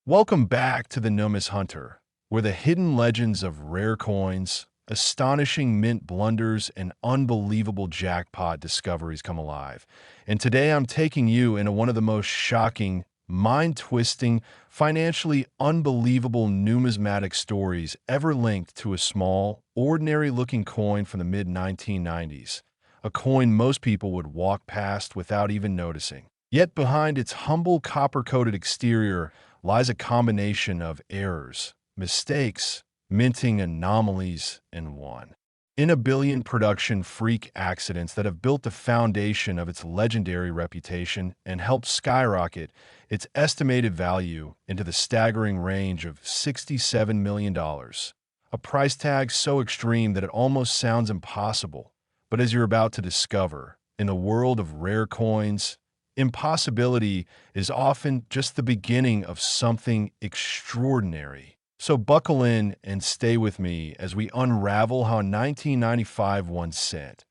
Welcome back to the Nomis Hunter, where the hidden legends of rare coins, astonishing mint blunders, and unbelievable jackpot discoveries come alive. And today I'm taking you into one of the most shocking, mind-twisting, financially unbelievable numismatic stories ever linked to a small, ordinary-looking coin from the mid-1990s, a coin most people would walk past without even noticing. Yet behind its humble copper-coated exterior lies a combination of errors, mistakes, minting anomalies, and one in a billion production freak accidents that have built the foundation of its legendary reputation and helped skyrocket its estimated value into the staggering range of $67 million. A price tag so extreme that it almost sounds impossible. But as you're about to discover, in the world of rare coins, impossibility is often just the beginning of something extraordinary. So buckle in and stay with me as we unravel how 1995 1 cent.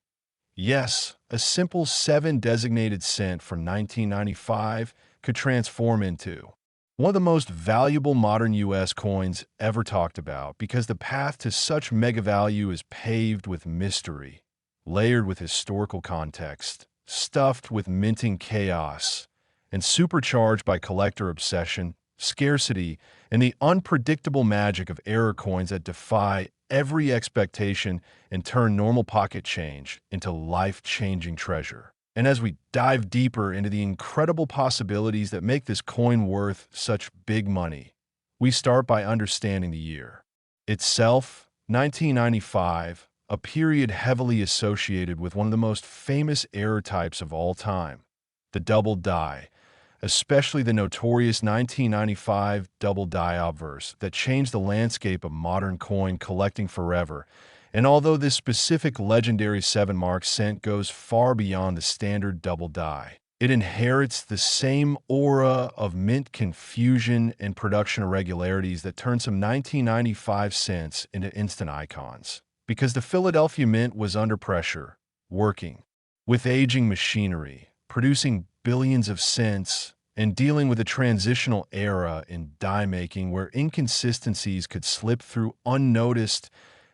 Yes, a simple 7 designated cent from 1995 could transform into one of the most valuable modern U.S. coins ever talked about because the path to such mega value is paved with mystery, layered with historical context, stuffed with minting chaos, and supercharged by collector obsession, scarcity, and the unpredictable magic of error coins that defy every expectation and turn normal pocket change into life-changing treasure. And as we dive deeper into the incredible possibilities that make this coin worth such big money, we start by understanding the year itself, 1995, a period heavily associated with one of the most famous error types of all time, the double die, especially the notorious 1995 double die obverse that changed the landscape of modern coin collecting forever. And although this specific legendary 7-mark cent goes far beyond the standard double die, it inherits the same aura of mint confusion and production irregularities that turned some 1995 cents into instant icons. Because the Philadelphia Mint was under pressure, working with aging machinery, producing billions of cents, and dealing with a transitional era in die making where inconsistencies could slip through unnoticed,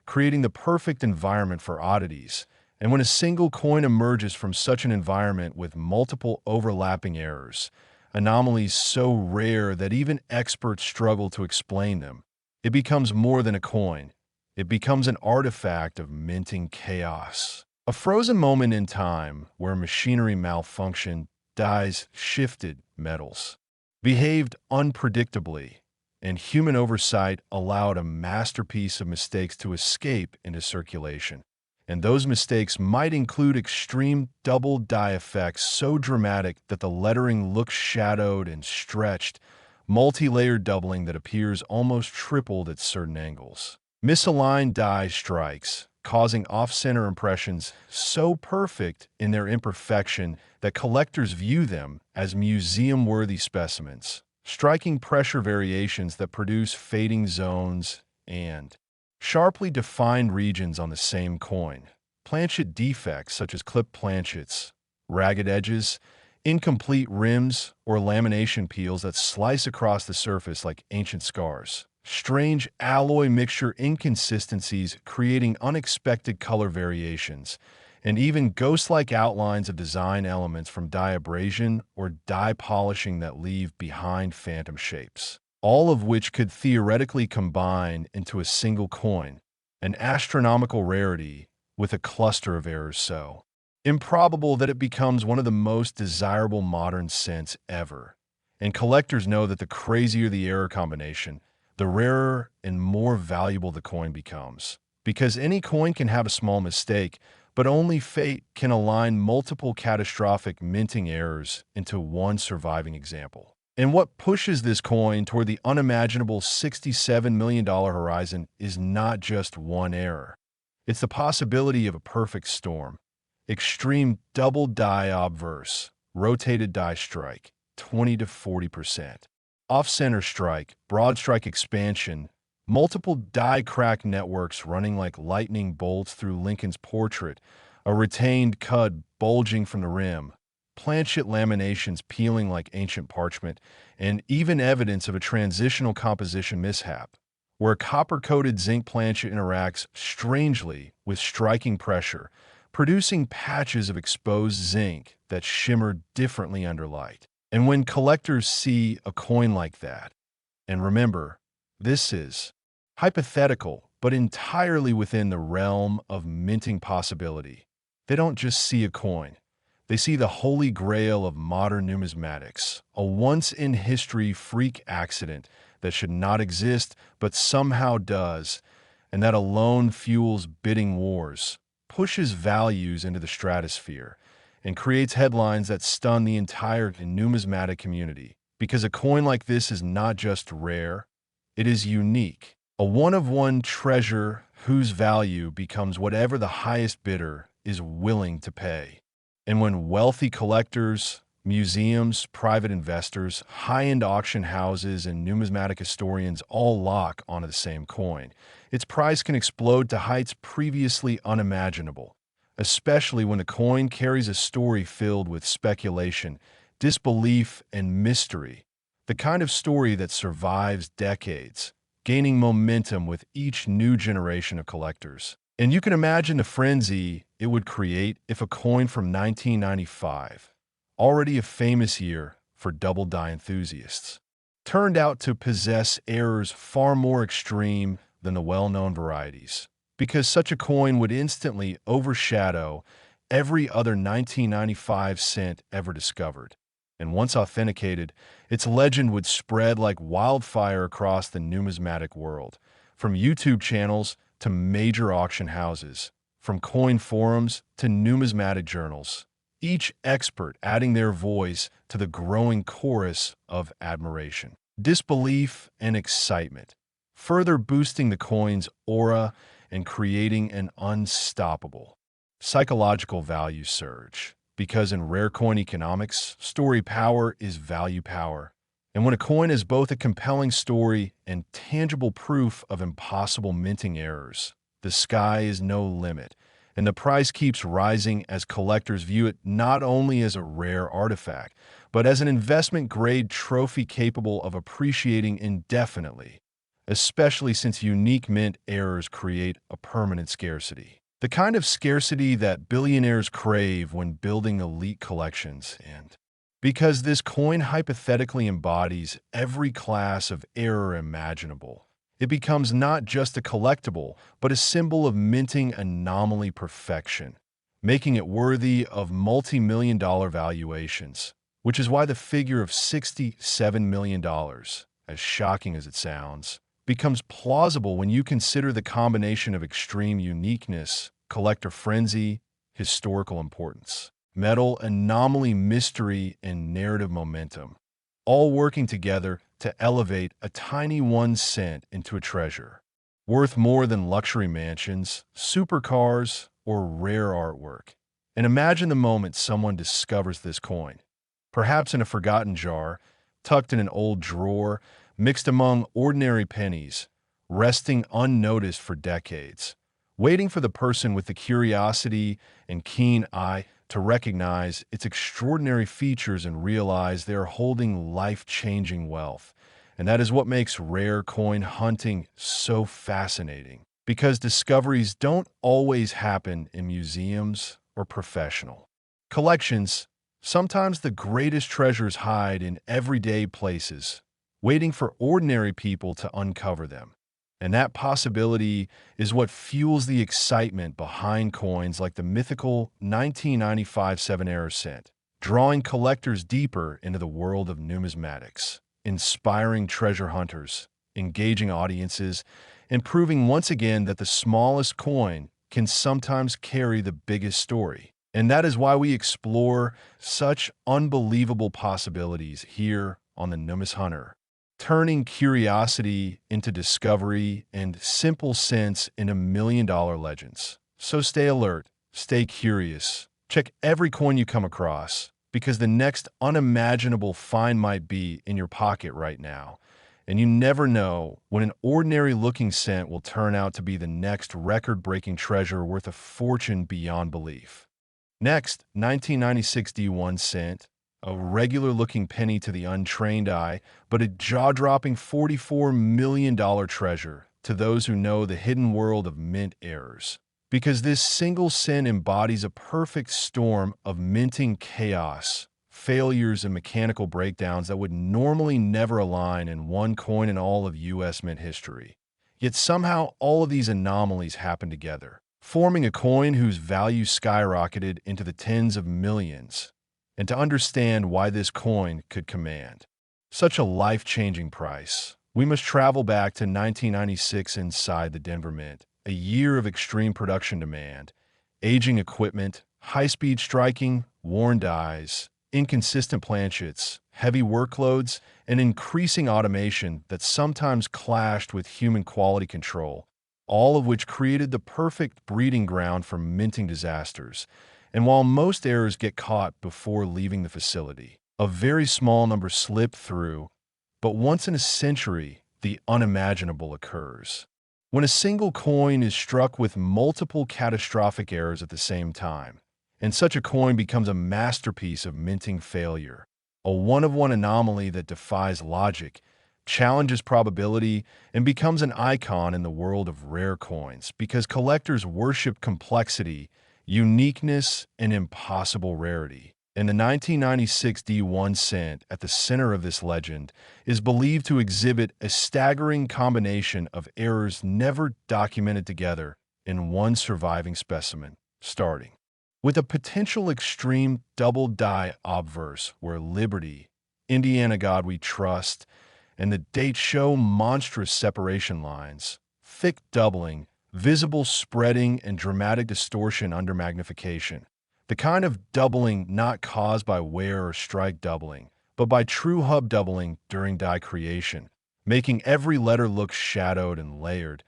creating the perfect environment for oddities. And when a single coin emerges from such an environment with multiple overlapping errors, anomalies so rare that even experts struggle to explain them, it becomes more than a coin. It becomes an artifact of minting chaos. A frozen moment in time where machinery malfunctioned, dies shifted, metals behaved unpredictably, and human oversight allowed a masterpiece of mistakes to escape into circulation. And those mistakes might include extreme double die effects so dramatic that the lettering looks shadowed and stretched, multi-layered doubling that appears almost tripled at certain angles. Misaligned die strikes, causing off-center impressions so perfect in their imperfection that collectors view them as museum-worthy specimens, striking pressure variations that produce fading zones and sharply defined regions on the same coin. Planchet defects such as clipped planchets, ragged edges, incomplete rims, or lamination peels that slice across the surface like ancient scars. Strange alloy mixture inconsistencies creating unexpected color variations, and even ghost-like outlines of design elements from die abrasion or die polishing that leave behind phantom shapes, all of which could theoretically combine into a single coin, an astronomical rarity with a cluster of errors so improbable that it becomes one of the most desirable modern cents ever. And collectors know that the crazier the error combination, the rarer and more valuable the coin becomes. Because any coin can have a small mistake, but only fate can align multiple catastrophic minting errors into one surviving example. And what pushes this coin toward the unimaginable $67 million horizon is not just one error. It's the possibility of a perfect storm. Extreme double die obverse, rotated die strike, 20 to 40%. Off-center strike, broad strike expansion, multiple die crack networks running like lightning bolts through Lincoln's portrait, a retained cud bulging from the rim, planchet laminations peeling like ancient parchment, and even evidence of a transitional composition mishap, where a copper-coated zinc planchet interacts strangely with striking pressure, producing patches of exposed zinc that shimmer differently under light. And when collectors see a coin like that, and remember, this is hypothetical, but entirely within the realm of minting possibility, they don't just see a coin. They see the holy grail of modern numismatics, a once-in-history freak accident that should not exist but somehow does, and that alone fuels bidding wars, pushes values into the stratosphere, and creates headlines that stun the entire numismatic community. Because a coin like this is not just rare, it is unique, a one-of-one treasure whose value becomes whatever the highest bidder is willing to pay. And when wealthy collectors, museums, private investors, high-end auction houses, and numismatic historians all lock onto the same coin, its price can explode to heights previously unimaginable, especially when a coin carries a story filled with speculation, disbelief, and mystery, the kind of story that survives decades, gaining momentum with each new generation of collectors. And you can imagine the frenzy it would create if a coin from 1995, already a famous year for double die enthusiasts, turned out to possess errors far more extreme than the well-known varieties, because such a coin would instantly overshadow every other 1995 cent ever discovered. And once authenticated, its legend would spread like wildfire across the numismatic world, from YouTube channels to major auction houses, from coin forums to numismatic journals, each expert adding their voice to the growing chorus of admiration, disbelief, and excitement, further boosting the coin's aura and creating an unstoppable psychological value surge. Because in rare coin economics, story power is value power. And when a coin is both a compelling story and tangible proof of impossible minting errors, the sky is no limit, and the price keeps rising as collectors view it not only as a rare artifact, but as an investment-grade trophy capable of appreciating indefinitely, especially since unique mint errors create a permanent scarcity. The kind of scarcity that billionaires crave when building elite collections, and because this coin hypothetically embodies every class of error imaginable, it becomes not just a collectible, but a symbol of minting anomaly perfection, making it worthy of multi-million-dollar valuations, which is why the figure of $67 million, as shocking as it sounds, becomes plausible when you consider the combination of extreme uniqueness, collector frenzy, historical importance, metal anomaly mystery, and narrative momentum, all working together to elevate a tiny 1 cent into a treasure, worth more than luxury mansions, supercars, or rare artwork. And imagine the moment someone discovers this coin, perhaps in a forgotten jar, tucked in an old drawer, mixed among ordinary pennies, resting unnoticed for decades, waiting for the person with the curiosity and keen eye to recognize its extraordinary features and realize they are holding life-changing wealth. And that is what makes rare coin hunting so fascinating, because discoveries don't always happen in museums or professional collections. Sometimes the greatest treasures hide in everyday places, waiting for ordinary people to uncover them. And that possibility is what fuels the excitement behind coins like the mythical 1995 7-error cent, drawing collectors deeper into the world of numismatics, inspiring treasure hunters, engaging audiences, and proving once again that the smallest coin can sometimes carry the biggest story. And that is why we explore such unbelievable possibilities here on the Numis Hunter, turning curiosity into discovery and simple sense into million-dollar legends. So stay alert, stay curious, check every coin you come across, because the next unimaginable find might be in your pocket right now. And you never know when an ordinary-looking cent will turn out to be the next record-breaking treasure worth a fortune beyond belief. Next, 1996 D1 cent, a regular-looking penny to the untrained eye, but a jaw-dropping $44 million treasure to those who know the hidden world of mint errors. Because this single cent embodies a perfect storm of minting chaos, failures, and mechanical breakdowns that would normally never align in one coin in all of U.S. mint history. Yet somehow all of these anomalies happen together, forming a coin whose value skyrocketed into the tens of millions. And to understand why this coin could command such a life-changing price, we must travel back to 1996 inside the Denver Mint, a year of extreme production demand, aging equipment, high-speed striking, worn dies, inconsistent planchets, heavy workloads, and increasing automation that sometimes clashed with human quality control, all of which created the perfect breeding ground for minting disasters. And while most errors get caught before leaving the facility, a very small number slip through, but once in a century, the unimaginable occurs. When a single coin is struck with multiple catastrophic errors at the same time, and such a coin becomes a masterpiece of minting failure, a one-of-one anomaly that defies logic, challenges probability, and becomes an icon in the world of rare coins because collectors worship complexity, uniqueness, and impossible rarity. And the 1996 D1 cent at the center of this legend is believed to exhibit a staggering combination of errors never documented together in one surviving specimen, starting with a potential extreme double die obverse where Liberty, Indiana God We Trust, and the date show monstrous separation lines, thick doubling, visible spreading, and dramatic distortion under magnification. The kind of doubling not caused by wear or strike doubling, but by true hub doubling during die creation, making every letter look shadowed and layered.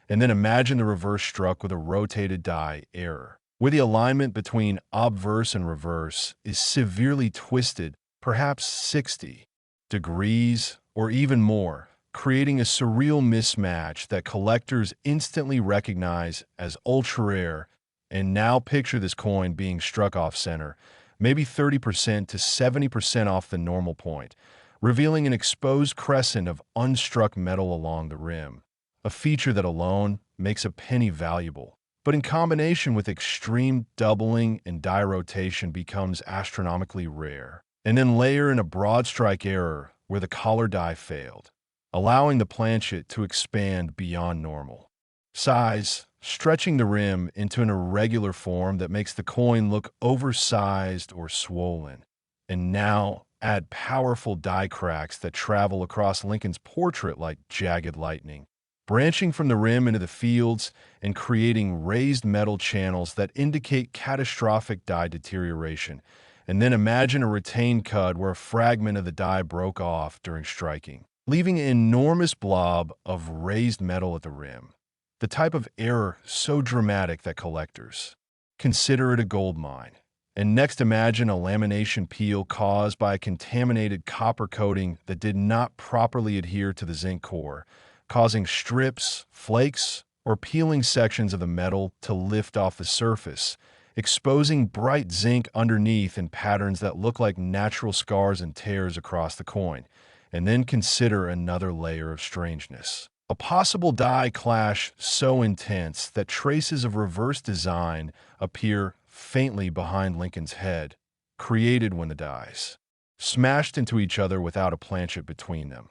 And then imagine the reverse struck with a rotated die error, where the alignment between obverse and reverse is severely twisted, perhaps 60 degrees or even more, creating a surreal mismatch that collectors instantly recognize as ultra rare. And now picture this coin being struck off center, maybe 30% to 70% off the normal point, revealing an exposed crescent of unstruck metal along the rim, a feature that alone makes a penny valuable, but in combination with extreme doubling and die rotation becomes astronomically rare. And then layer in a broad strike error where the collar die failed, allowing the planchet to expand beyond normal size, stretching the rim into an irregular form that makes the coin look oversized or swollen. And now add powerful die cracks that travel across Lincoln's portrait like jagged lightning, branching from the rim into the fields and creating raised metal channels that indicate catastrophic die deterioration. And then imagine a retained cud where a fragment of the die broke off during striking, leaving an enormous blob of raised metal at the rim. The type of error so dramatic that collectors consider it a gold mine. And next imagine a lamination peel caused by a contaminated copper coating that did not properly adhere to the zinc core, causing strips, flakes, or peeling sections of the metal to lift off the surface, exposing bright zinc underneath in patterns that look like natural scars and tears across the coin. And then consider another layer of strangeness. A possible die clash so intense that traces of reverse design appear faintly behind Lincoln's head, created when the dies smashed into each other without a planchet between them,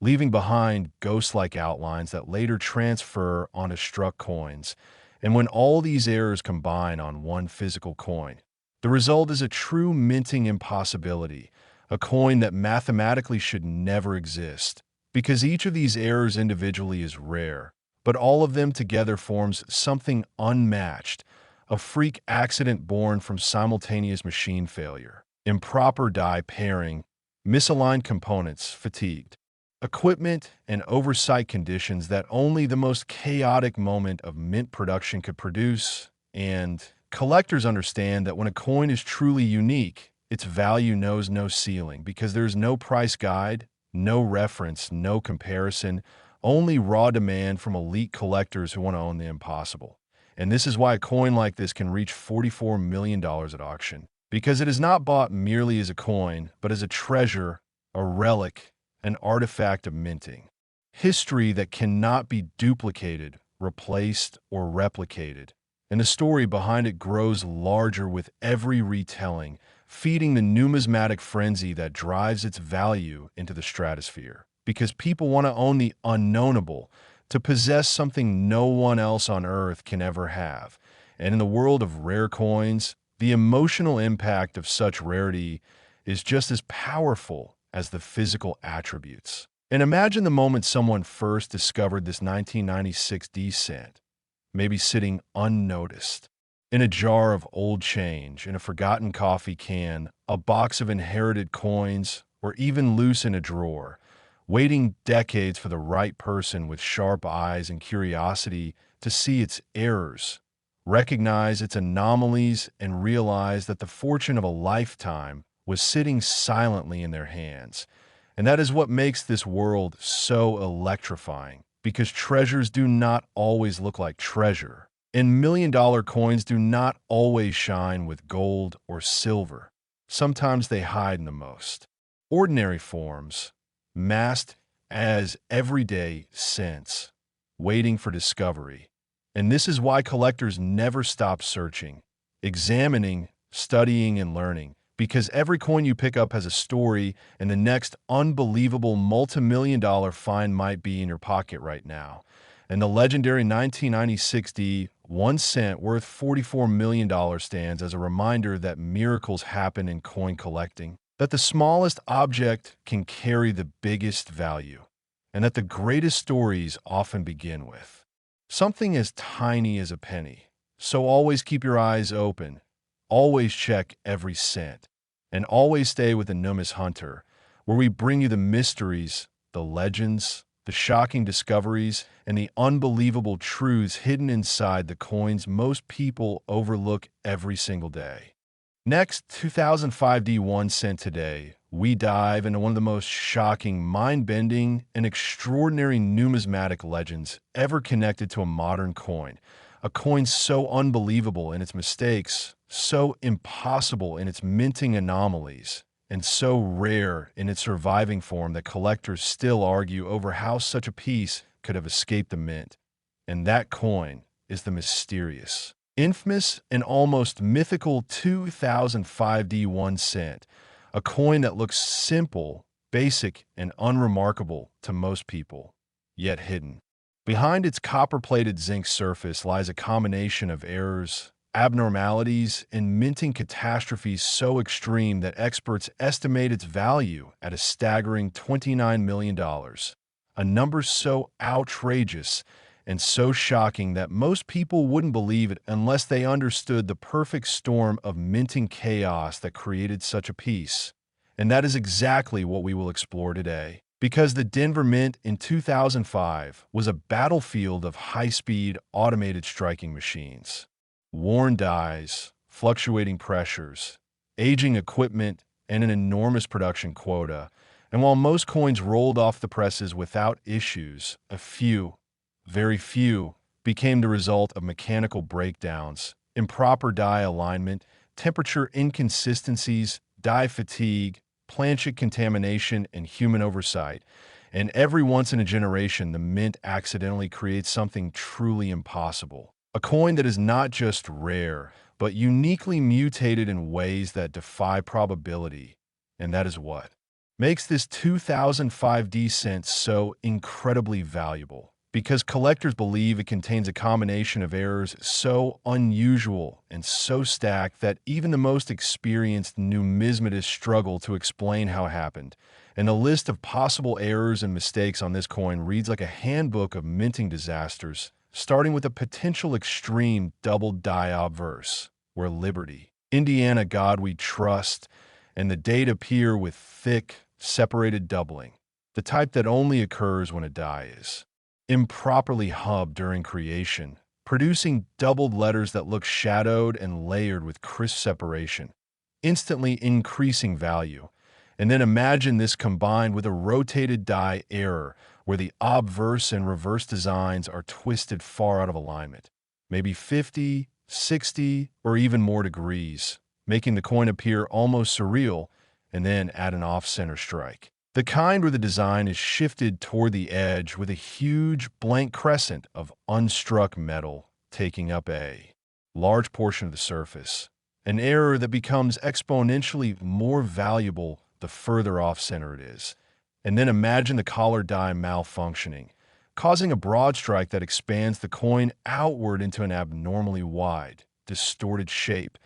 leaving behind ghost-like outlines that later transfer onto struck coins. And when all these errors combine on one physical coin, the result is a true minting impossibility, a coin that mathematically should never exist. Because each of these errors individually is rare, but all of them together forms something unmatched, a freak accident born from simultaneous machine failure, improper die pairing, misaligned components, fatigued equipment, and oversight conditions that only the most chaotic moment of mint production could produce. And collectors understand that when a coin is truly unique, its value knows no ceiling because there's no price guide, no reference, no comparison, only raw demand from elite collectors who want to own the impossible. And this is why a coin like this can reach $44 million at auction. Because it is not bought merely as a coin, but as a treasure, a relic, an artifact of minting. History that cannot be duplicated, replaced, or replicated. And the story behind it grows larger with every retelling, feeding the numismatic frenzy that drives its value into the stratosphere. Because people want to own the unknowable, to possess something no one else on Earth can ever have. And in the world of rare coins, the emotional impact of such rarity is just as powerful as the physical attributes. And imagine the moment someone first discovered this 1996 D cent, maybe sitting unnoticed, in a jar of old change, in a forgotten coffee can, a box of inherited coins, or even loose in a drawer, waiting decades for the right person with sharp eyes and curiosity to see its errors, recognize its anomalies, and realize that the fortune of a lifetime was sitting silently in their hands. And that is what makes this world so electrifying, because treasures do not always look like treasure, and million-dollar coins do not always shine with gold or silver. Sometimes they hide in the most ordinary forms, masked as everyday cents, waiting for discovery. And this is why collectors never stop searching, examining, studying, and learning, because every coin you pick up has a story, and the next unbelievable multi-million-dollar find might be in your pocket right now. And the legendary 1996 D 1 cent worth $44 million stands as a reminder that miracles happen in coin collecting, that the smallest object can carry the biggest value, and that the greatest stories often begin with something as tiny as a penny. So always keep your eyes open, always check every cent, and always stay with the Numis Hunter, where we bring you the mysteries, the legends, the shocking discoveries, and the unbelievable truths hidden inside the coins most people overlook every single day. Next, 2005 D 1 cent today, we dive into one of the most shocking, mind-bending, and extraordinary numismatic legends ever connected to a modern coin. A coin so unbelievable in its mistakes, so impossible in its minting anomalies, and so rare in its surviving form that collectors still argue over how such a piece could have escaped the mint. And that coin is the mysterious, infamous, and almost mythical 2005 D 1 cent, a coin that looks simple, basic, and unremarkable to most people, yet hidden. Behind its copper-plated zinc surface lies a combination of errors, abnormalities, and minting catastrophes so extreme that experts estimate its value at a staggering $29 million, a number so outrageous and so shocking that most people wouldn't believe it unless they understood the perfect storm of minting chaos that created such a piece. And that is exactly what we will explore today. Because the Denver Mint in 2005 was a battlefield of high-speed automated striking machines. Worn dies, fluctuating pressures, aging equipment, and an enormous production quota. And while most coins rolled off the presses without issues, a few, very few, became the result of mechanical breakdowns, improper die alignment, temperature inconsistencies, die fatigue, planchet contamination, and human oversight. And every once in a generation, the mint accidentally creates something truly impossible. A coin that is not just rare, but uniquely mutated in ways that defy probability. And that is what makes this 2005 D cent so incredibly valuable. Because collectors believe it contains a combination of errors so unusual and so stacked that even the most experienced numismatists struggle to explain how it happened. And the list of possible errors and mistakes on this coin reads like a handbook of minting disasters, starting with a potential extreme double die obverse, where Liberty, Indiana God We Trust, and the date appear with thick, separated doubling, the type that only occurs when a die is improperly hubbed during creation, producing doubled letters that look shadowed and layered with crisp separation, instantly increasing value. And then imagine this combined with a rotated die error, where the obverse and reverse designs are twisted far out of alignment, maybe 50, 60, or even more degrees, making the coin appear almost surreal, and then add an off-center strike. The kind where the design is shifted toward the edge with a huge blank crescent of unstruck metal taking up a large portion of the surface, an error that becomes exponentially more valuable the further off-center it is. And then imagine the collar die malfunctioning, causing a broad strike that expands the coin outward into an abnormally wide, distorted shape.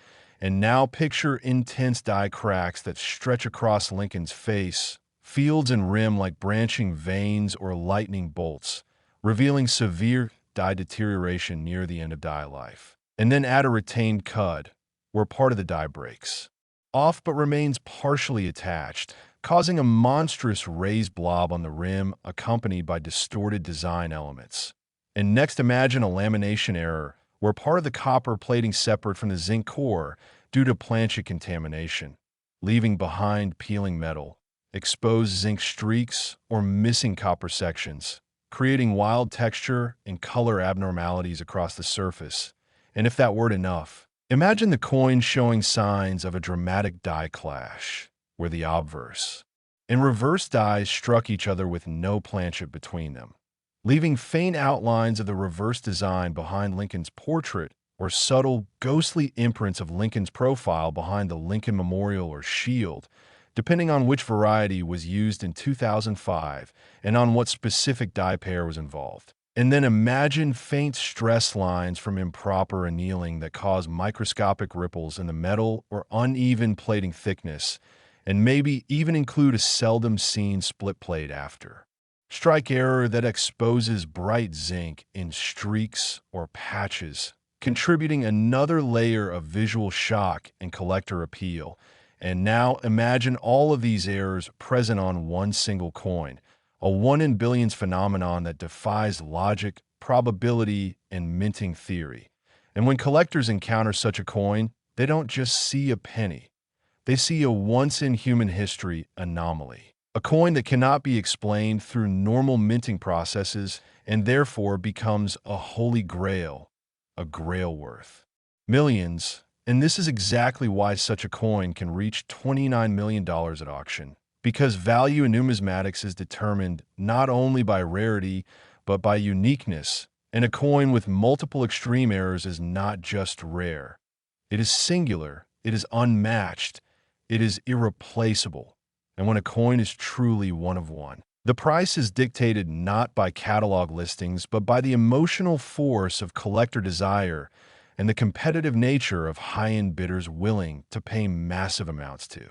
And now picture intense die cracks that stretch across Lincoln's face, fields and rim like branching veins or lightning bolts, revealing severe die deterioration near the end of die life. And then add a retained cud, where part of the die breaks off but remains partially attached, causing a monstrous raised blob on the rim accompanied by distorted design elements. And next imagine a lamination error, where part of the copper plating separated from the zinc core due to planchet contamination, leaving behind peeling metal, exposed zinc streaks, or missing copper sections, creating wild texture and color abnormalities across the surface. And if that weren't enough, imagine the coin showing signs of a dramatic die clash, where the obverse and reverse dies struck each other with no planchet between them, leaving faint outlines of the reverse design behind Lincoln's portrait or subtle, ghostly imprints of Lincoln's profile behind the Lincoln Memorial or shield, depending on which variety was used in 2005 and on what specific die pair was involved. And then imagine faint stress lines from improper annealing that cause microscopic ripples in the metal or uneven plating thickness, and maybe even include a seldom-seen split plate after strike error that exposes bright zinc in streaks or patches, contributing another layer of visual shock and collector appeal. And now imagine all of these errors present on one single coin, a 1 in billions phenomenon that defies logic, probability, and minting theory. And when collectors encounter such a coin, they don't just see a penny. They see a once-in-human-history anomaly, a coin that cannot be explained through normal minting processes and therefore becomes a holy grail, a grail worth millions. And this is exactly why such a coin can reach $29 million at auction, because value in numismatics is determined not only by rarity, but by uniqueness. And a coin with multiple extreme errors is not just rare. It is singular, it is unmatched, it is irreplaceable. And when a coin is truly one of one, the price is dictated not by catalog listings, but by the emotional force of collector desire and the competitive nature of high-end bidders willing to pay massive amounts to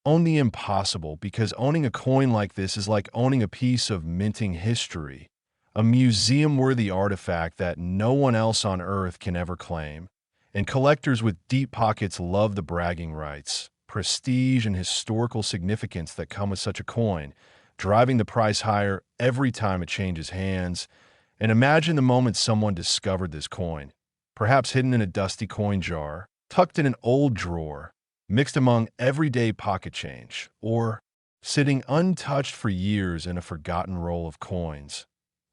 own the impossible, because owning a coin like this is like owning a piece of minting history, a museum-worthy artifact that no one else on Earth can ever claim. And collectors with deep pockets love the bragging rights, prestige, and historical significance that come with such a coin, driving the price higher every time it changes hands. And imagine the moment someone discovered this coin, perhaps hidden in a dusty coin jar, tucked in an old drawer, mixed among everyday pocket change, or sitting untouched for years in a forgotten roll of coins,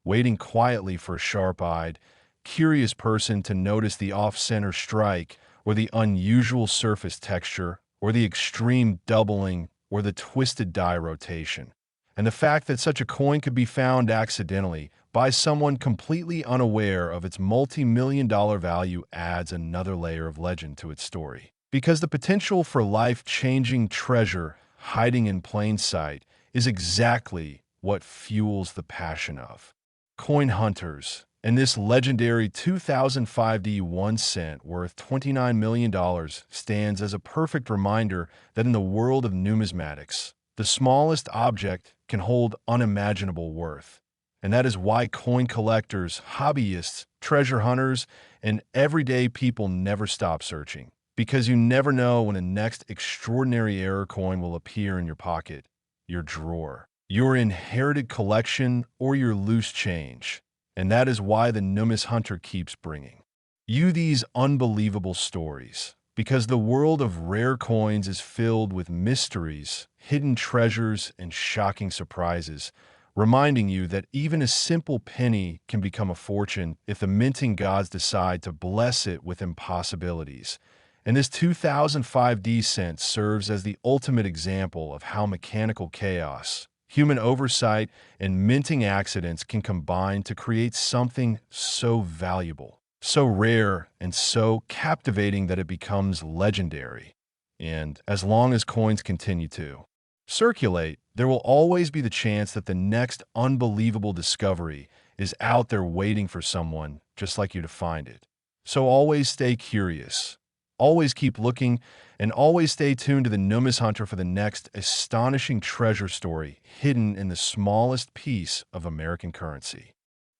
waiting quietly for a sharp-eyed, curious person to notice the off-center strike, or the unusual surface texture, or the extreme doubling, or the twisted die rotation. And the fact that such a coin could be found accidentally by someone completely unaware of its multi-million-dollar value adds another layer of legend to its story. Because the potential for life-changing treasure hiding in plain sight is exactly what fuels the passion of coin hunters. And this legendary 2005 1 cent worth $29 million stands as a perfect reminder that in the world of numismatics, the smallest object can hold unimaginable worth. And that is why coin collectors, hobbyists, treasure hunters, and everyday people never stop searching. Because you never know when the next extraordinary error coin will appear in your pocket, your drawer, your inherited collection, or your loose change. And that is why the Numis Hunter keeps bringing you these unbelievable stories. Because the world of rare coins is filled with mysteries, hidden treasures, and shocking surprises, reminding you that even a simple penny can become a fortune if the minting gods decide to bless it with impossibilities. And this 2005 D cent serves as the ultimate example of how mechanical chaos, human oversight, and minting accidents can combine to create something so valuable, so rare, and so captivating that it becomes legendary. And as long as coins continue to circulate, there will always be the chance that the next unbelievable discovery is out there waiting for someone just like you to find it. So always stay curious, always keep looking, and always stay tuned to the Numis Hunter for the next astonishing treasure story hidden in the smallest piece of American currency.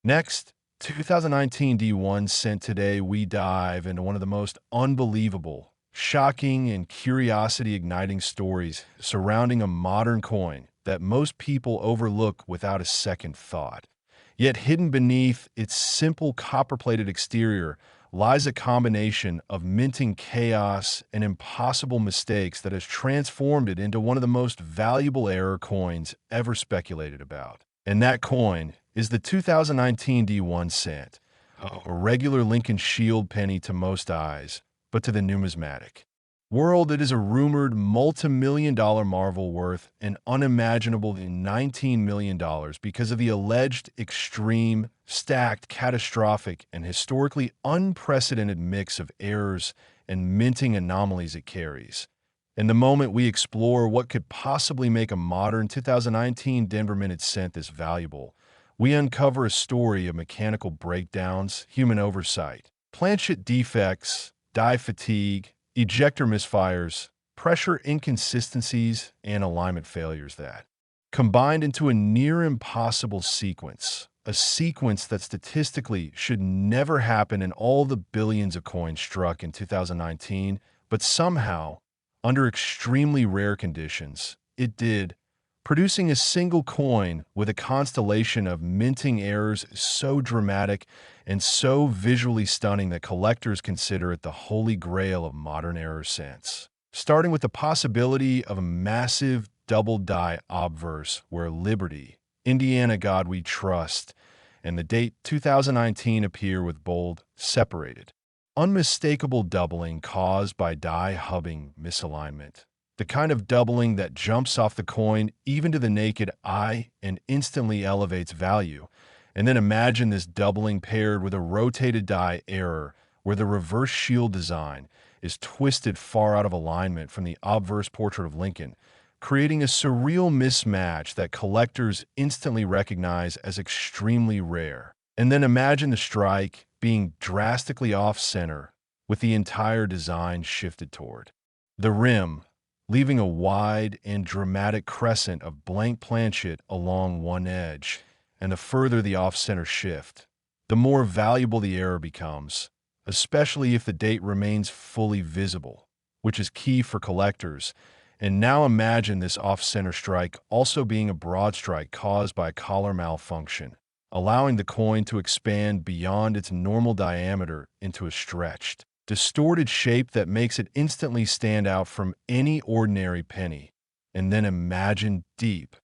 Next, 2019 D1 cent. Today we dive into one of the most unbelievable, shocking, and curiosity-igniting stories surrounding a modern coin that most people overlook without a second thought. Yet hidden beneath its simple copper-plated exterior lies a combination of minting chaos and impossible mistakes that has transformed it into one of the most valuable error coins ever speculated about. And that coin is the 2019 D1 cent, a regular Lincoln Shield penny to most eyes, but to the numismatic world, it is a rumored multi-million-dollar marvel worth an unimaginable $19 million because of the alleged extreme, stacked, catastrophic, and historically unprecedented mix of errors and minting anomalies it carries. In the moment we explore what could possibly make a modern 2019 Denver Minute cent this valuable, we uncover a story of mechanical breakdowns, human oversight, planchet defects, die fatigue, ejector misfires, pressure inconsistencies, and alignment failures that combined into a near impossible sequence, a sequence that statistically should never happen in all the billions of coins struck in 2019, but somehow, under extremely rare conditions, it did, producing a single coin with a constellation of minting errors so dramatic and so visually stunning that collectors consider it the holy grail of modern error cents. Starting with the possibility of a massive double-die obverse where Liberty, Indiana God We Trust, and the date 2019 appear with bold, separated, unmistakable doubling caused by die hubbing misalignment. The kind of doubling that jumps off the coin even to the naked eye and instantly elevates value. And then imagine this doubling paired with a rotated die error where the reverse shield design is twisted far out of alignment from the obverse portrait of Lincoln, creating a surreal mismatch that collectors instantly recognize as extremely rare. And then imagine the strike being drastically off-center with the entire design shifted toward the rim, leaving a wide and dramatic crescent of blank planchet along one edge. And the further the off-center shift, the more valuable the error becomes, especially if the date remains fully visible, which is key for collectors. And now imagine this off-center strike also being a broad strike caused by a collar malfunction, allowing the coin to expand beyond its normal diameter into a stretched, distorted shape that makes it instantly stand out from any ordinary penny. And then imagine deep,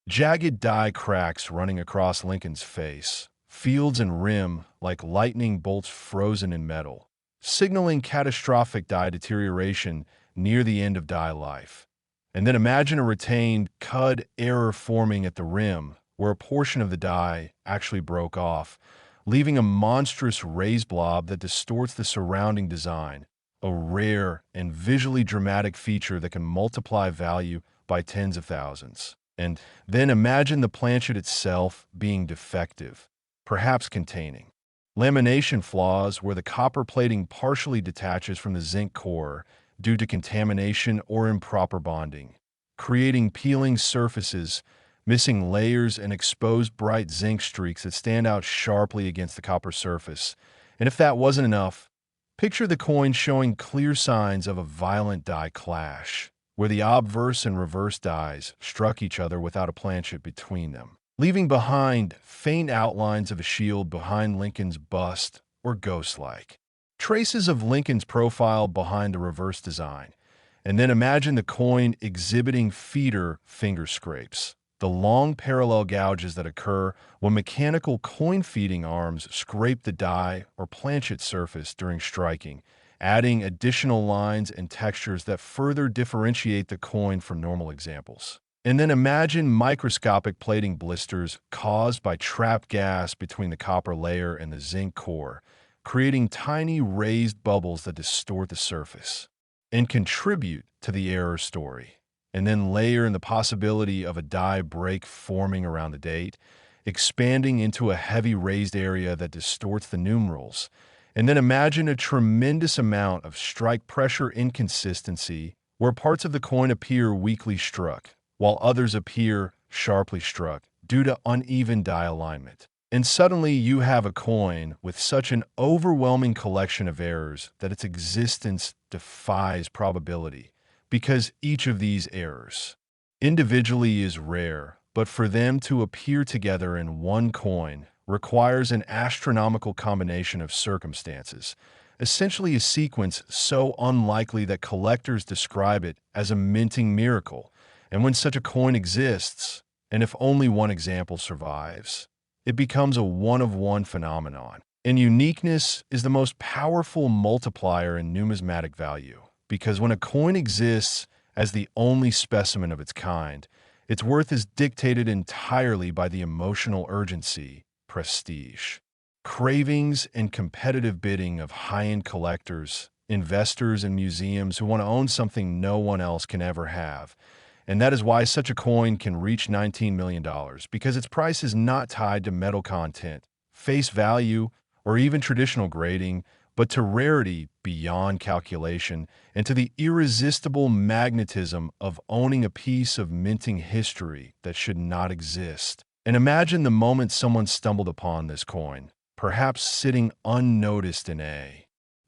jagged die cracks running across Lincoln's face, fields and rim like lightning bolts frozen in metal, signaling catastrophic die deterioration near the end of die life. And then imagine a retained cud error forming at the rim, where a portion of the die actually broke off, leaving a monstrous raised blob that distorts the surrounding design, a rare and visually dramatic feature that can multiply value by tens of thousands. And then imagine the planchet itself being defective, perhaps containing lamination flaws where the copper plating partially detaches from the zinc core due to contamination or improper bonding, creating peeling surfaces, missing layers, and exposed bright zinc streaks that stand out sharply against the copper surface. And if that wasn't enough, picture the coin showing clear signs of a violent die clash, where the obverse and reverse dies struck each other without a planchet between them, leaving behind faint outlines of a shield behind Lincoln's bust or ghost-like traces of Lincoln's profile behind the reverse design. And then imagine the coin exhibiting feeder finger scrapes, the long parallel gouges that occur when mechanical coin-feeding arms scrape the die or planchet surface during striking, adding additional lines and textures that further differentiate the coin from normal examples. And then imagine microscopic plating blisters caused by trapped gas between the copper layer and the zinc core, creating tiny raised bubbles that distort the surface and contribute to the error story. And then layer in the possibility of a die break forming around the date, expanding into a heavy raised area that distorts the numerals. And then imagine a tremendous amount of strike pressure inconsistency where parts of the coin appear weakly struck, while others appear sharply struck due to uneven die alignment. And suddenly you have a coin with such an overwhelming collection of errors that its existence defies probability, because each of these errors individually is rare, but for them to appear together in one coin requires an astronomical combination of circumstances, essentially a sequence so unlikely that collectors describe it as a minting miracle. And when such a coin exists, and if only one example survives, it becomes a one-of-one phenomenon. And uniqueness is the most powerful multiplier in numismatic value, because when a coin exists as the only specimen of its kind, its worth is dictated entirely by the emotional urgency, prestige, cravings, and competitive bidding of high-end collectors, investors, and museums who want to own something no one else can ever have. And that is why such a coin can reach $19 million, because its price is not tied to metal content, face value, or even traditional grading, but to rarity beyond calculation and to the irresistible magnetism of owning a piece of minting history that should not exist. And imagine the moment someone stumbled upon this coin, perhaps sitting unnoticed in a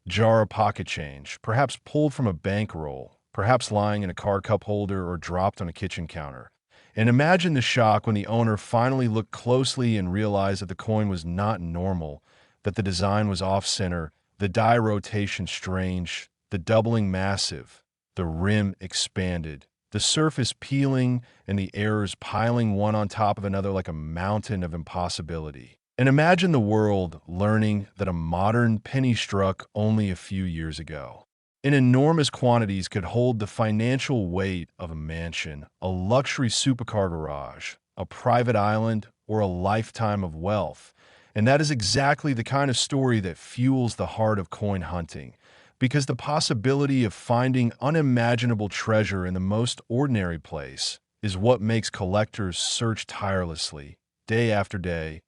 jar of pocket change, perhaps pulled from a bankroll, perhaps lying in a car cup holder or dropped on a kitchen counter. And imagine the shock when the owner finally looked closely and realized that the coin was not normal, that the design was off-center, the die rotation strange, the doubling massive, the rim expanded, the surface peeling, and the errors piling one on top of another like a mountain of impossibility. And imagine the world learning that a modern penny struck only a few years ago, in enormous quantities, could hold the financial weight of a mansion, a luxury supercar garage, a private island, or a lifetime of wealth. And that is exactly the kind of story that fuels the heart of coin hunting, because the possibility of finding unimaginable treasure in the most ordinary place is what makes collectors search tirelessly, day after day,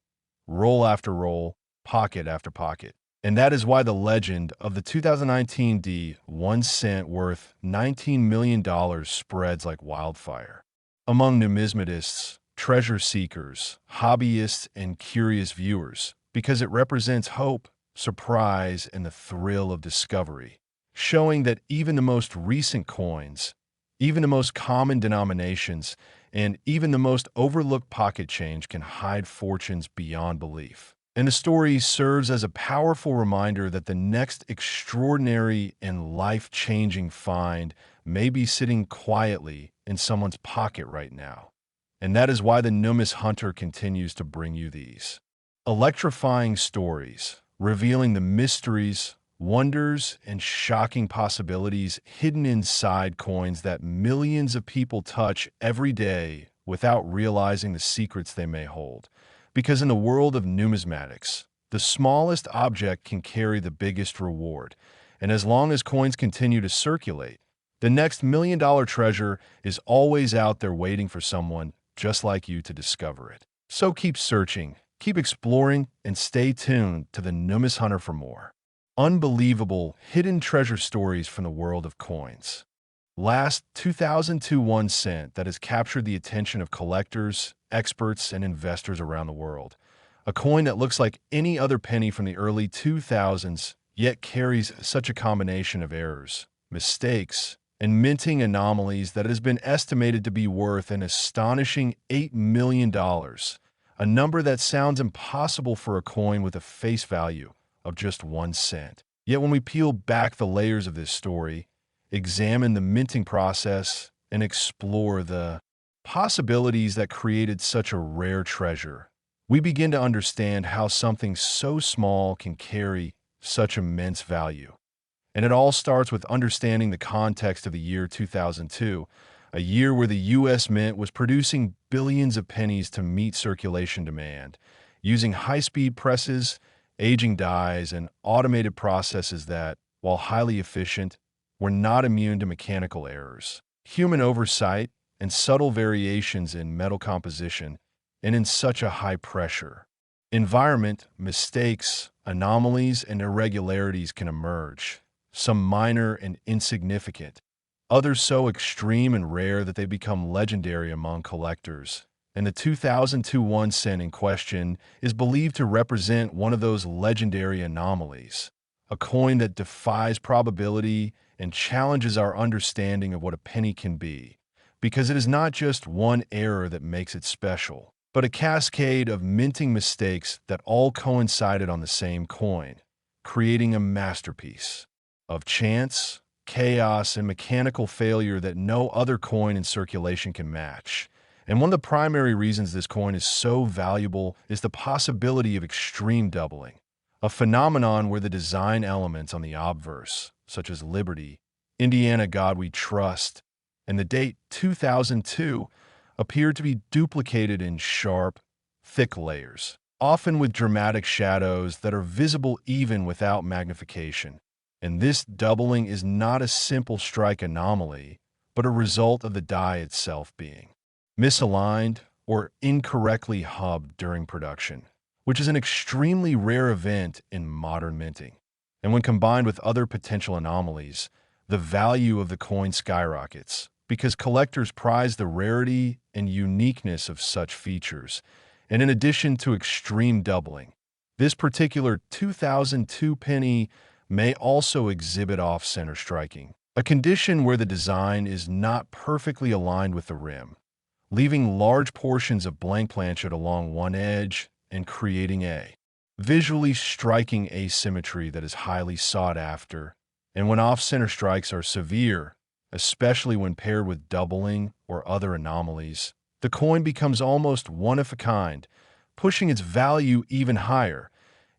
roll after roll, pocket after pocket. And that is why the legend of the 2019 D 1 cent worth $19 million spreads like wildfire among numismatists, treasure seekers, hobbyists, and curious viewers, because it represents hope, surprise, and the thrill of discovery, showing that even the most recent coins, even the most common denominations, and even the most overlooked pocket change can hide fortunes beyond belief. And the story serves as a powerful reminder that the next extraordinary and life-changing find may be sitting quietly in someone's pocket right now. And that is why the Numis Hunter continues to bring you these electrifying stories, revealing the mysteries, wonders, and shocking possibilities hidden inside coins that millions of people touch every day without realizing the secrets they may hold. Because in the world of numismatics, the smallest object can carry the biggest reward. And as long as coins continue to circulate, the next million-dollar treasure is always out there waiting for someone just like you to discover it. So keep searching, keep exploring, and stay tuned to the Numis Hunter for more unbelievable hidden treasure stories from the world of coins. Last 2002 1 cent that has captured the attention of collectors, experts, and investors around the world. A coin that looks like any other penny from the early 2000s, yet carries such a combination of errors, mistakes, and minting anomalies that it has been estimated to be worth an astonishing $8 million, a number that sounds impossible for a coin with a face value of just 1 cent. Yet when we peel back the layers of this story, examine the minting process, and explore the possibilities that created such a rare treasure. We begin to understand how something so small can carry such immense value. And it all starts with understanding the context of the year 2002, a year where the U.S. Mint was producing billions of pennies to meet circulation demand, using high-speed presses, aging dies, and automated processes that, while highly efficient, were not immune to mechanical errors, human oversight, and subtle variations in metal composition, and in such a high-pressure environment, mistakes, anomalies, and irregularities can emerge, some minor and insignificant, others so extreme and rare that they become legendary among collectors. And the 2002 1 cent in question is believed to represent one of those legendary anomalies, a coin that defies probability and challenges our understanding of what a penny can be, because it is not just one error that makes it special, but a cascade of minting mistakes that all coincided on the same coin, creating a masterpiece of chance, chaos, and mechanical failure that no other coin in circulation can match. And one of the primary reasons this coin is so valuable is the possibility of extreme doubling, a phenomenon where the design elements on the obverse, such as Liberty, Indiana God We Trust, and the date 2002, appear to be duplicated in sharp, thick layers, often with dramatic shadows that are visible even without magnification. And this doubling is not a simple strike anomaly, but a result of the die itself being misaligned or incorrectly hubbed during production, which is an extremely rare event in modern minting. And when combined with other potential anomalies, the value of the coin skyrockets, because collectors prize the rarity and uniqueness of such features. And in addition to extreme doubling, this particular 2002 penny may also exhibit off-center striking, a condition where the design is not perfectly aligned with the rim, leaving large portions of blank planchet along one edge and creating a visually striking asymmetry that is highly sought after. And when off-center strikes are severe, especially when paired with doubling or other anomalies, the coin becomes almost one of a kind, pushing its value even higher.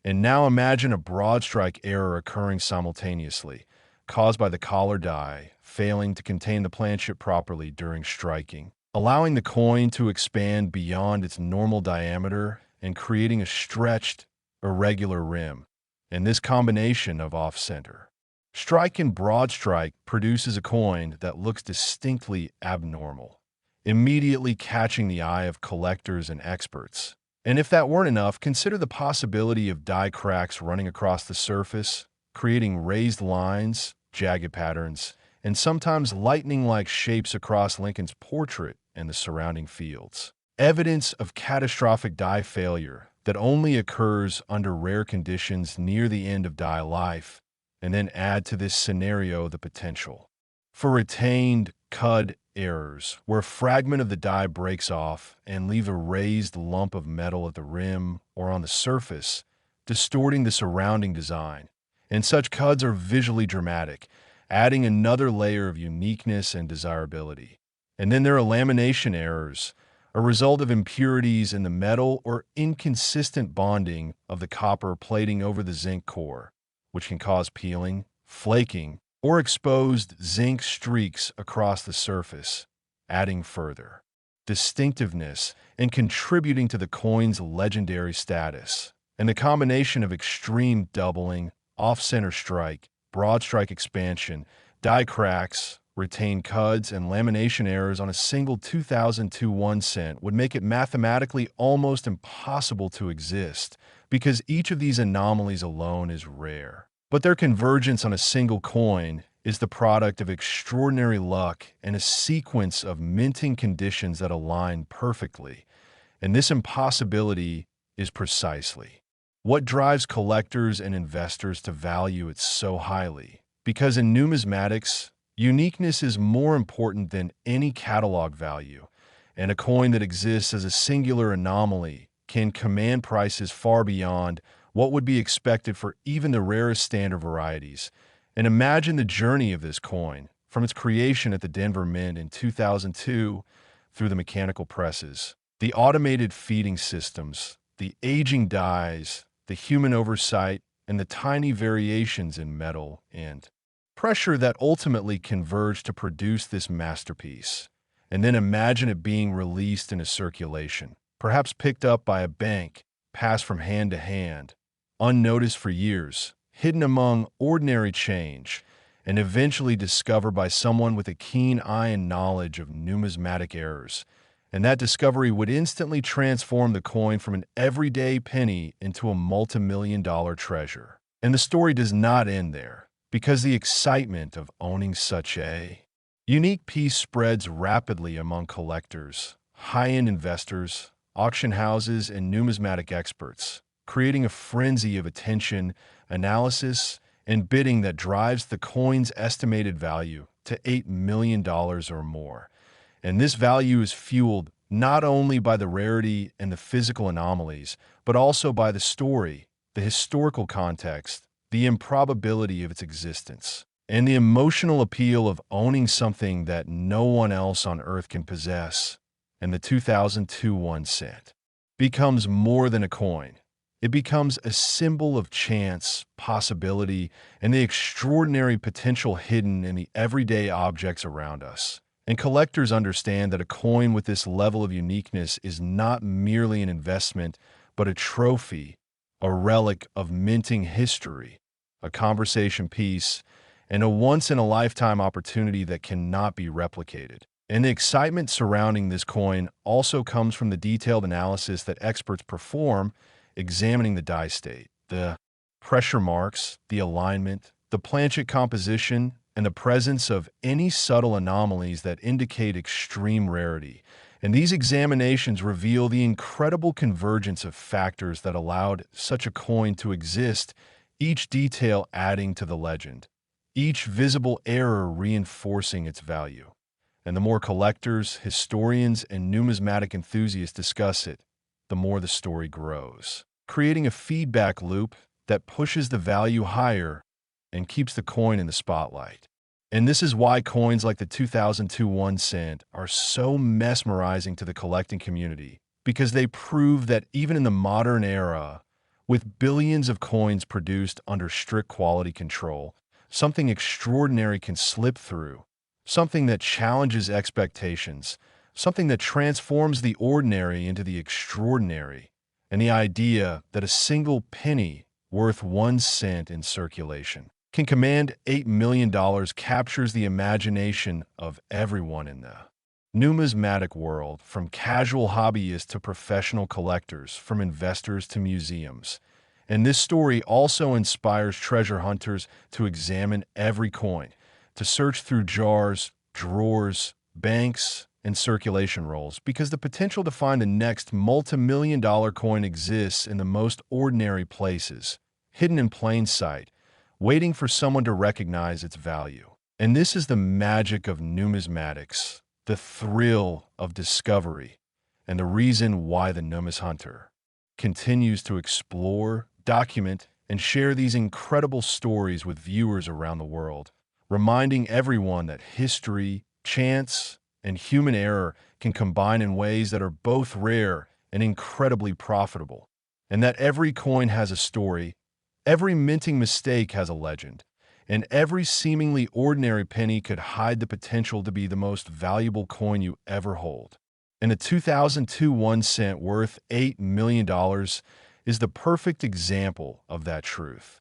And now imagine a broad strike error occurring simultaneously, caused by the collar die failing to contain the planchet properly during striking, allowing the coin to expand beyond its normal diameter and creating a stretched, irregular rim. And this combination of off-center strike and broad strike produces a coin that looks distinctly abnormal, immediately catching the eye of collectors and experts. And if that weren't enough, consider the possibility of die cracks running across the surface, creating raised lines, jagged patterns, and sometimes lightning-like shapes across Lincoln's portrait and the surrounding fields. Evidence of catastrophic die failure that only occurs under rare conditions near the end of die life. And then add to this scenario the potential for retained cud errors, where a fragment of the die breaks off and leave a raised lump of metal at the rim or on the surface, distorting the surrounding design. And such cuds are visually dramatic, adding another layer of uniqueness and desirability. And then there are lamination errors, a result of impurities in the metal or inconsistent bonding of the copper plating over the zinc core, which can cause peeling, flaking, or exposed zinc streaks across the surface, adding further distinctiveness and contributing to the coin's legendary status. And the combination of extreme doubling, off-center strike, broad strike expansion, die cracks, retained cuds, and lamination errors on a single 2002 1 cent would make it mathematically almost impossible to exist, because each of these anomalies alone is rare. But their convergence on a single coin is the product of extraordinary luck and a sequence of minting conditions that align perfectly. And this impossibility is precisely what drives collectors and investors to value it so highly. Because in numismatics, uniqueness is more important than any catalog value, and a coin that exists as a singular anomaly can command prices far beyond what would be expected for even the rarest standard varieties. And imagine the journey of this coin, from its creation at the Denver Mint in 2002, through the mechanical presses, the automated feeding systems, the aging dyes, the human oversight, and the tiny variations in metal and pressure that ultimately converge to produce this masterpiece. And then imagine it being released into circulation, perhaps picked up by a bank, passed from hand to hand, unnoticed for years, hidden among ordinary change, and eventually discovered by someone with a keen eye and knowledge of numismatic errors. And that discovery would instantly transform the coin from an everyday penny into a multi-million-dollar treasure. And the story does not end there, because the excitement of owning such a unique piece spreads rapidly among collectors, high-end investors, auction houses, and numismatic experts, creating a frenzy of attention, analysis, and bidding that drives the coin's estimated value to $8 million or more. And this value is fueled not only by the rarity and the physical anomalies, but also by the story, the historical context, the improbability of its existence, and the emotional appeal of owning something that no one else on Earth can possess. And the 2002 1 cent becomes more than a coin. It becomes a symbol of chance, possibility, and the extraordinary potential hidden in the everyday objects around us. And collectors understand that a coin with this level of uniqueness is not merely an investment, but a trophy, a relic of minting history, a conversation piece, and a once-in-a-lifetime opportunity that cannot be replicated. And the excitement surrounding this coin also comes from the detailed analysis that experts perform, examining the die state, the pressure marks, the alignment, the planchet composition, and the presence of any subtle anomalies that indicate extreme rarity. And these examinations reveal the incredible convergence of factors that allowed such a coin to exist, each detail adding to the legend, each visible error reinforcing its value. And the more collectors, historians, and numismatic enthusiasts discuss it, the more the story grows, creating a feedback loop that pushes the value higher and keeps the coin in the spotlight. And this is why coins like the 2002 1 cent are so mesmerizing to the collecting community, because they prove that even in the modern era, with billions of coins produced under strict quality control, something extraordinary can slip through, something that challenges expectations, something that transforms the ordinary into the extraordinary, and the idea that a single penny worth 1 cent in circulation can command $8 million captures the imagination of everyone in the numismatic world, from casual hobbyists to professional collectors, from investors to museums. And this story also inspires treasure hunters to examine every coin, to search through jars, drawers, banks, and circulation rolls, because the potential to find the next multi-million-dollar coin exists in the most ordinary places, hidden in plain sight, waiting for someone to recognize its value. And this is the magic of numismatics, the thrill of discovery, and the reason why the Numis Hunter continues to explore, document, and share these incredible stories with viewers around the world, reminding everyone that history, chance, and human error can combine in ways that are both rare and incredibly profitable, and that every coin has a story, every minting mistake has a legend, and every seemingly ordinary penny could hide the potential to be the most valuable coin you ever hold. And the 2002 1 cent worth $8 million is the perfect example of that truth.